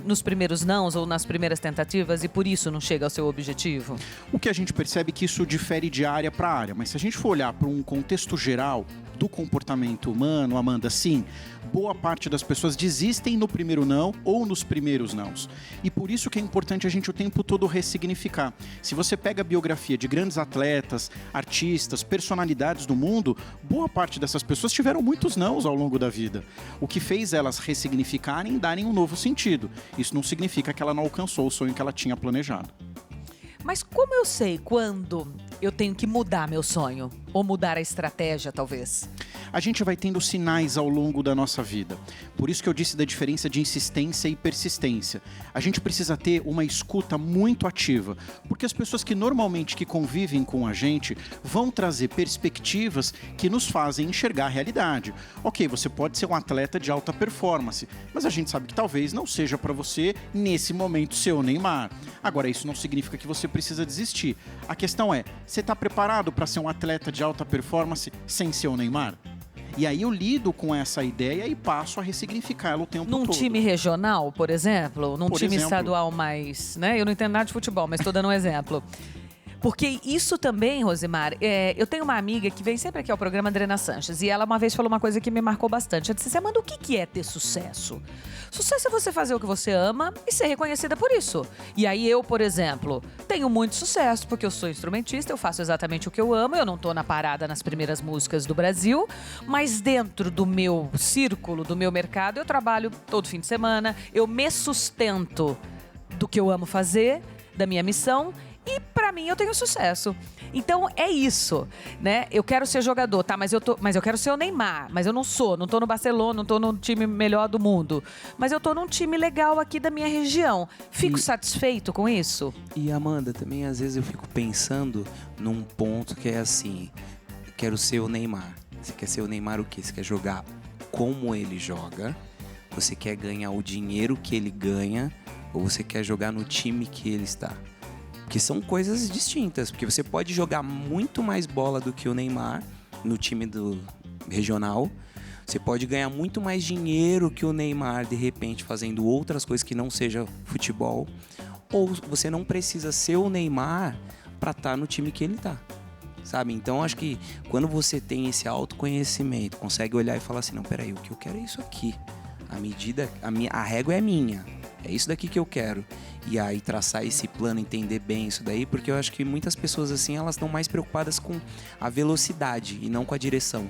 nos primeiros nãos ou nas primeiras tentativas e por isso não chega ao seu objetivo? O que a gente percebe é que isso difere de área para área, mas se a gente for olhar para um contexto geral do comportamento humano, Amanda, sim, boa parte das pessoas desistem no primeiro não ou nos primeiros nãos. E por isso que é importante a gente o tempo todo ressignificar. Se você pega a biografia de grandes atletas, artistas, personalidades do mundo, boa parte dessas pessoas tiveram muitos nãos ao longo da vida. O que fez elas ressignificarem e darem um novo sentido. Isso não significa que ela não alcançou o sonho que ela tinha planejado. Mas como eu sei quando eu tenho que mudar meu sonho? Ou mudar a estratégia, talvez? a gente vai tendo sinais ao longo da nossa vida. Por isso que eu disse da diferença de insistência e persistência. A gente precisa ter uma escuta muito ativa, porque as pessoas que normalmente que convivem com a gente vão trazer perspectivas que nos fazem enxergar a realidade. Ok, você pode ser um atleta de alta performance, mas a gente sabe que talvez não seja para você, nesse momento, ser o Neymar. Agora, isso não significa que você precisa desistir. A questão é, você está preparado para ser um atleta de alta performance sem ser o Neymar? E aí eu lido com essa ideia e passo a ressignificar ela o tempo todo. Num time regional, por exemplo? Num time estadual mais... né? Eu não entendo nada de futebol, mas estou dando um exemplo. Porque isso também, Rosimar, eu tenho uma amiga que vem sempre aqui ao programa, Adriana Sanches, e ela uma vez falou uma coisa que me marcou bastante. Ela disse, Amanda, o que é ter sucesso? Sucesso é você fazer o que você ama e ser reconhecida por isso. E aí eu, por exemplo, tenho muito sucesso porque eu sou instrumentista, eu faço exatamente o que eu amo, eu não tô na parada nas primeiras músicas do Brasil, mas dentro do meu círculo, do meu mercado, eu trabalho todo fim de semana, eu me sustento do que eu amo fazer, da minha missão. E pra mim eu tenho sucesso. Então é isso, né? Eu quero ser jogador, tá? Mas eu quero ser o Neymar. Mas eu não tô no Barcelona, não tô no time melhor do mundo. Mas eu tô num time legal aqui da minha região. Fico satisfeito com isso? E Amanda, também às vezes eu fico pensando num ponto que é assim, quero ser o Neymar. Você quer ser o Neymar o quê? Você quer jogar como ele joga? Você quer ganhar o dinheiro que ele ganha? Ou você quer jogar no time que ele está? Porque são coisas distintas, porque você pode jogar muito mais bola do que o Neymar no time do regional, você pode ganhar muito mais dinheiro que o Neymar, de repente, fazendo outras coisas que não seja futebol, ou você não precisa ser o Neymar para estar no time que ele está, sabe? Então, acho que quando você tem esse autoconhecimento, consegue olhar e falar assim, não, peraí, o que eu quero é isso aqui, a régua é minha, é isso daqui que eu quero. E aí traçar esse plano, entender bem isso daí, porque eu acho que muitas pessoas assim, elas estão mais preocupadas com a velocidade e não com a direção.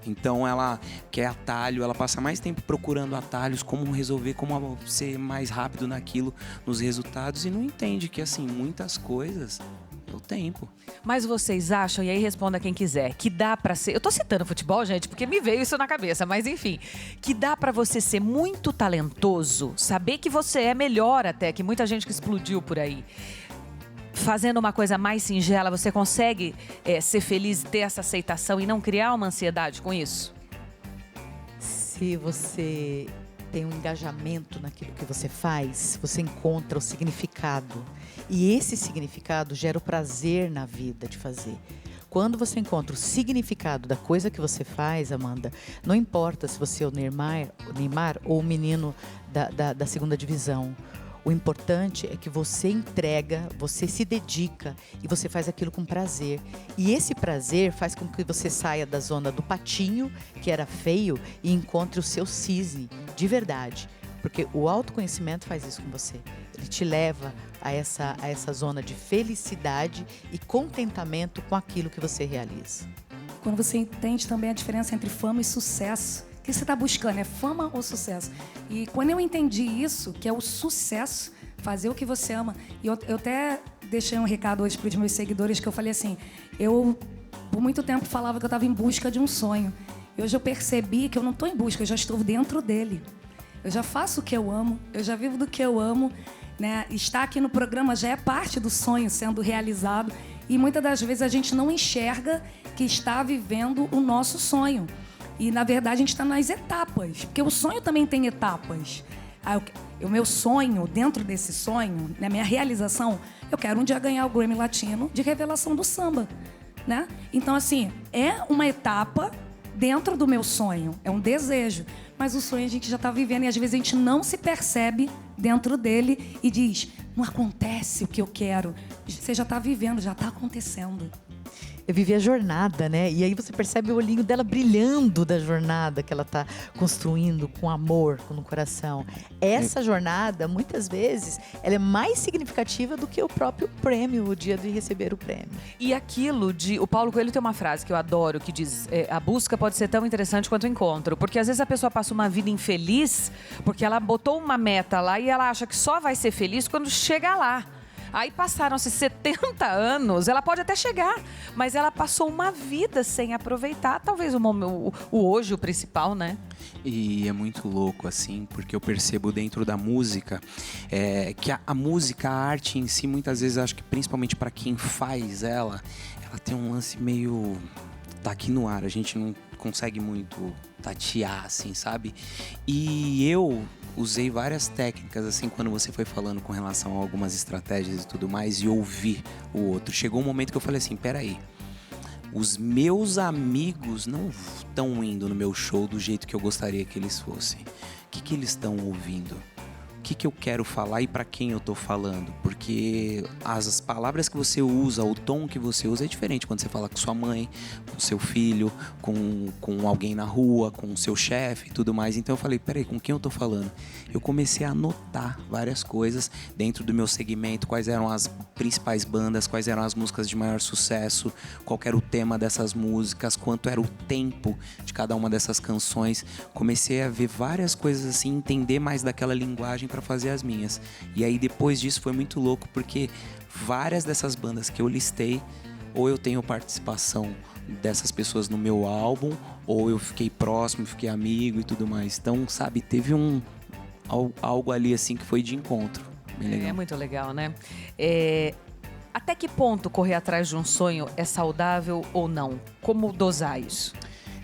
Então ela quer atalho, ela passa mais tempo procurando atalhos, como resolver, como ser mais rápido naquilo, nos resultados, e não entende que assim, muitas coisas é o tempo. Mas vocês acham, e aí responda quem quiser, que dá pra ser... Eu tô citando futebol, gente, porque me veio isso na cabeça, mas enfim. Que dá pra você ser muito talentoso, saber que você é melhor até, que muita gente que explodiu por aí. Fazendo uma coisa mais singela, você consegue ser feliz, ter essa aceitação e não criar uma ansiedade com isso? Se você tem um engajamento naquilo que você faz, você encontra o significado. E esse significado gera o prazer na vida de fazer. Quando você encontra o significado da coisa que você faz, Amanda, não importa se você é o Neymar ou o menino da segunda divisão. O importante é que você entrega, você se dedica e você faz aquilo com prazer. E esse prazer faz com que você saia da zona do patinho, que era feio, e encontre o seu cisne, de verdade. Porque o autoconhecimento faz isso com você. Ele te leva a essa zona de felicidade e contentamento com aquilo que você realiza. Quando você entende também a diferença entre fama e sucesso, o que você está buscando? É fama ou sucesso? E quando eu entendi isso, que é o sucesso, fazer o que você ama. E eu até deixei um recado hoje para os meus seguidores, que eu falei assim, eu por muito tempo falava que eu estava em busca de um sonho. E hoje eu percebi que eu não estou em busca, eu já estou dentro dele. Eu já faço o que eu amo, eu já vivo do que eu amo, né? Estar aqui no programa já é parte do sonho sendo realizado. E muitas das vezes a gente não enxerga que está vivendo o nosso sonho. E, na verdade, a gente está nas etapas, porque o sonho também tem etapas. O meu sonho, dentro desse sonho, na minha realização, eu quero um dia ganhar o Grammy Latino de revelação do samba, né? Então, assim, é uma etapa dentro do meu sonho, é um desejo. Mas o sonho a gente já está vivendo e, às vezes, a gente não se percebe dentro dele e diz, não acontece o que eu quero. Você já está vivendo, já está acontecendo. Eu vivi a jornada, né? E aí você percebe o olhinho dela brilhando da jornada que ela está construindo com amor no coração. Essa jornada, muitas vezes, ela é mais significativa do que o próprio prêmio, o dia de receber o prêmio. E aquilo de... O Paulo Coelho tem uma frase que eu adoro, que diz, a busca pode ser tão interessante quanto o encontro. Porque às vezes a pessoa passa uma vida infeliz porque ela botou uma meta lá e ela acha que só vai ser feliz quando chegar lá. Aí passaram-se 70 anos, ela pode até chegar, mas ela passou uma vida sem aproveitar, talvez o hoje, o principal, né? E é muito louco, assim, porque eu percebo dentro da música que a música, a arte em si, muitas vezes, acho que principalmente para quem faz ela tem um lance meio... tá aqui no ar, a gente não consegue muito tatear, assim, sabe? E eu usei várias técnicas, assim, quando você foi falando com relação a algumas estratégias e tudo mais, e ouvir o outro. Chegou um momento que eu falei assim, peraí, os meus amigos não estão indo no meu show do jeito que eu gostaria que eles fossem. O que eles estão ouvindo? O que eu quero falar e para quem eu tô falando? Porque as palavras que você usa, o tom que você usa é diferente quando você fala com sua mãe, com seu filho, com alguém na rua, com o seu chefe e tudo mais. Então eu falei, peraí, com quem eu tô falando? Eu comecei a anotar várias coisas dentro do meu segmento, quais eram as principais bandas, quais eram as músicas de maior sucesso, qual era o tema dessas músicas, quanto era o tempo de cada uma dessas canções. Comecei a ver várias coisas assim, entender mais daquela linguagem para fazer as minhas. E aí depois disso foi muito louco, porque várias dessas bandas que eu listei, ou eu tenho participação dessas pessoas no meu álbum, ou eu fiquei próximo, fiquei amigo e tudo mais. Então, sabe, teve algo ali assim que foi de encontro. Bem legal. É muito legal, né? Até que ponto correr atrás de um sonho é saudável ou não? Como dosar isso?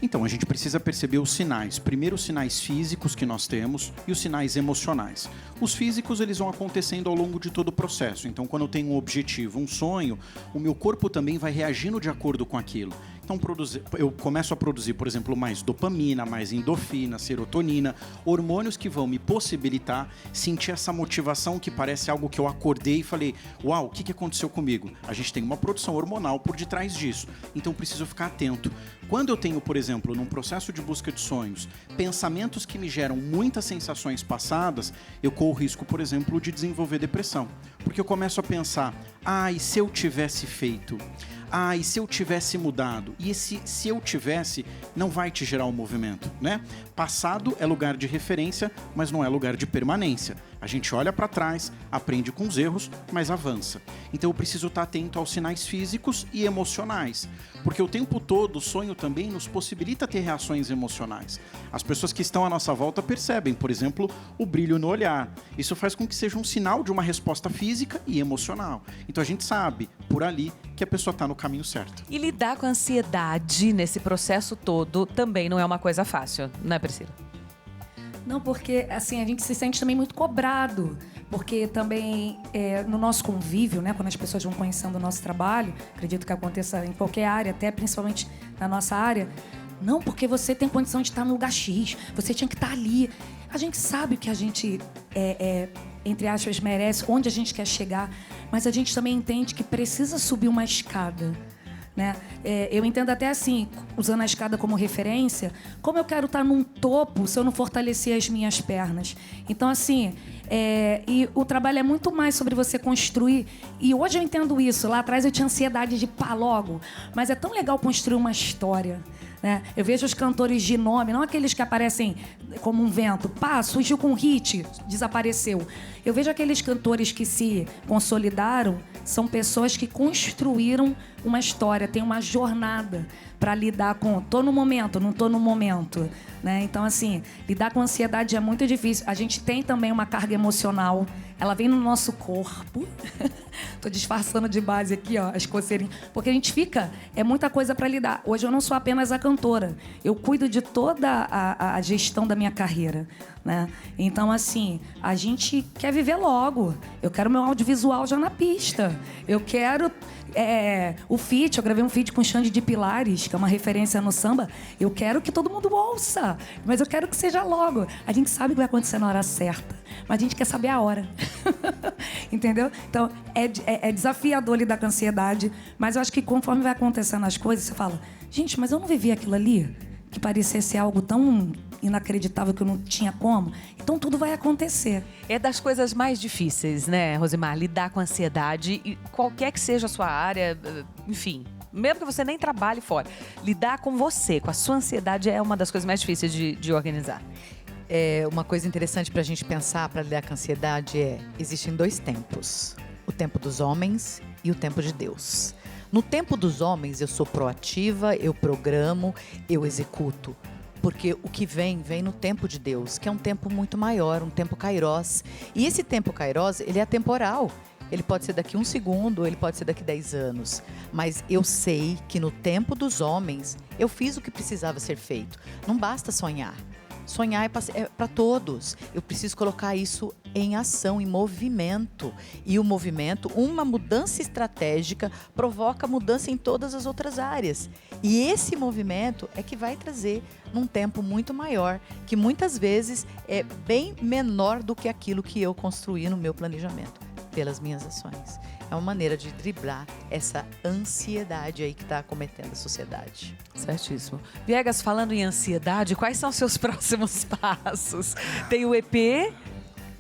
Então, a gente precisa perceber os sinais. Primeiro, os sinais físicos que nós temos e os sinais emocionais. Os físicos, eles vão acontecendo ao longo de todo o processo. Então, quando eu tenho um objetivo, um sonho, o meu corpo também vai reagindo de acordo com aquilo. Então, eu começo a produzir, por exemplo, mais dopamina, mais endorfina, serotonina, hormônios que vão me possibilitar sentir essa motivação que parece algo que eu acordei e falei, uau, o que aconteceu comigo? A gente tem uma produção hormonal por detrás disso. Então, preciso ficar atento. Quando eu tenho, por exemplo, num processo de busca de sonhos, pensamentos que me geram muitas sensações passadas, eu corro o risco, por exemplo, de desenvolver depressão. Porque eu começo a pensar, e se eu tivesse feito? E se eu tivesse mudado? E se eu tivesse, não vai te gerar um movimento, né? Passado é lugar de referência, mas não é lugar de permanência. A gente olha para trás, aprende com os erros, mas avança. Então eu preciso estar atento aos sinais físicos e emocionais. Porque o tempo todo o sonho também nos possibilita ter reações emocionais. As pessoas que estão à nossa volta percebem, por exemplo, o brilho no olhar. Isso faz com que seja um sinal de uma resposta física e emocional. Então a gente sabe, por ali, que a pessoa está no caminho certo. E lidar com a ansiedade nesse processo todo também não é uma coisa fácil, né, Priscila? Não, porque assim, a gente se sente também muito cobrado. Porque também no nosso convívio, né, quando as pessoas vão conhecendo o nosso trabalho, acredito que aconteça em qualquer área, até principalmente na nossa área, não, porque você tem condição de estar no lugar X, você tinha que estar ali. A gente sabe que a gente, entre aspas, merece, onde a gente quer chegar, mas a gente também entende que precisa subir uma escada. Né? Eu entendo até assim, usando a escada como referência, como eu quero estar num topo se eu não fortalecer as minhas pernas. Então, assim, e o trabalho é muito mais sobre você construir. E hoje eu entendo isso. Lá atrás eu tinha ansiedade de pá logo. Mas é tão legal construir uma história. Né? Eu vejo os cantores de nome, não aqueles que aparecem como um vento. Pá, surgiu com um hit, desapareceu. Eu vejo aqueles cantores que se consolidaram, são pessoas que construíram uma história, tem uma jornada para lidar com tô no momento, não tô no momento. Né? Então, assim, lidar com ansiedade é muito difícil. A gente tem também uma carga emocional. Ela vem no nosso corpo. Tô disfarçando de base aqui, ó, as coceirinhas. Porque a gente fica... É muita coisa para lidar. Hoje eu não sou apenas a cantora. Eu cuido de toda a gestão da minha carreira. Né? Então, assim, a gente quer viver logo. Eu quero meu audiovisual já na pista. Eu quero... o feat, eu gravei um feat com o Xande de Pilares, que é uma referência no samba. Eu quero que todo mundo ouça, mas eu quero que seja logo. A gente sabe que vai acontecer na hora certa, mas a gente quer saber a hora. Entendeu? Então, é desafiador lidar com a ansiedade, mas eu acho que conforme vai acontecendo as coisas, você fala, gente, mas eu não vivi aquilo ali, que parecia ser algo tão inacreditável que eu não tinha como. Então tudo vai acontecer. É das coisas mais difíceis, né, Rosimar? Lidar com a ansiedade, e qualquer que seja a sua área, enfim, mesmo que você nem trabalhe fora, lidar com você, com a sua ansiedade é uma das coisas mais difíceis de organizar. Uma coisa interessante para a gente pensar, para lidar com a ansiedade, existem 2 tempos. o tempo dos homens e o tempo de Deus. No tempo dos homens, eu sou proativa, eu programo, eu executo. Porque o que vem no tempo de Deus, que é um tempo muito maior, um tempo kairós. E esse tempo kairós, ele é atemporal. Ele pode ser daqui 1 segundo, ele pode ser daqui 10 anos. Mas eu sei que no tempo dos homens, eu fiz o que precisava ser feito. Não basta sonhar. Sonhar é para todos. Eu preciso colocar isso em ação, em movimento. E o movimento, uma mudança estratégica, provoca mudança em todas as outras áreas. E esse movimento é que vai trazer num tempo muito maior, que muitas vezes é bem menor do que aquilo que eu construí no meu planejamento, pelas minhas ações. É uma maneira de driblar essa ansiedade aí que está acometendo a sociedade. Certíssimo. Viegas, falando em ansiedade, quais são os seus próximos passos? Tem o EP?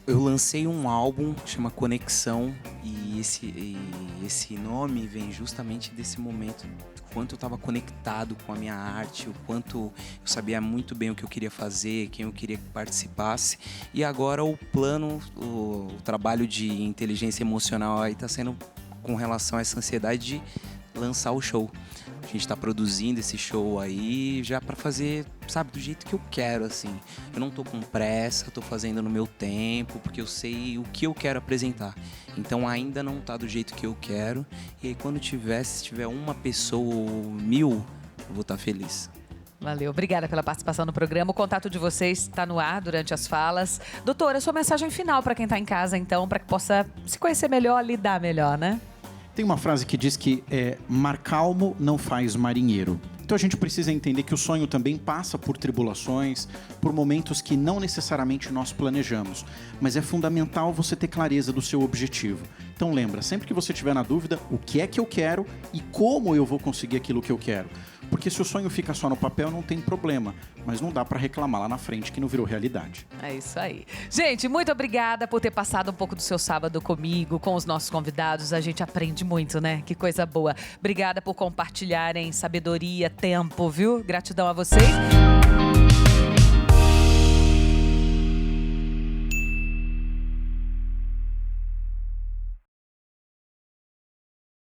Eu lancei um álbum, chama Conexão, e esse nome vem justamente desse momento, o quanto eu estava conectado com a minha arte, o quanto eu sabia muito bem o que eu queria fazer, quem eu queria que participasse. E agora o plano, o trabalho de inteligência emocional aí está sendo com relação a essa ansiedade de lançar o show. A gente está produzindo esse show aí já para fazer, sabe, do jeito que eu quero, assim. Eu não tô com pressa, tô fazendo no meu tempo, porque eu sei o que eu quero apresentar. Então ainda não tá do jeito que eu quero. E aí quando se tiver uma pessoa ou 1000, eu vou estar feliz. Valeu, obrigada pela participação no programa. O contato de vocês está no ar durante as falas. Doutora, sua mensagem final para quem está em casa, então, para que possa se conhecer melhor, lidar melhor, né? Tem uma frase que diz que mar calmo não faz marinheiro. Então a gente precisa entender que o sonho também passa por tribulações, por momentos que não necessariamente nós planejamos. Mas é fundamental você ter clareza do seu objetivo. Então lembra, sempre que você estiver na dúvida, o que é que eu quero e como eu vou conseguir aquilo que eu quero. Porque se o sonho fica só no papel, não tem problema. Mas não dá para reclamar lá na frente que não virou realidade. É isso aí. Gente, muito obrigada por ter passado um pouco do seu sábado comigo, com os nossos convidados. A gente aprende muito, né? Que coisa boa. Obrigada por compartilharem sabedoria, tempo, viu? Gratidão a vocês.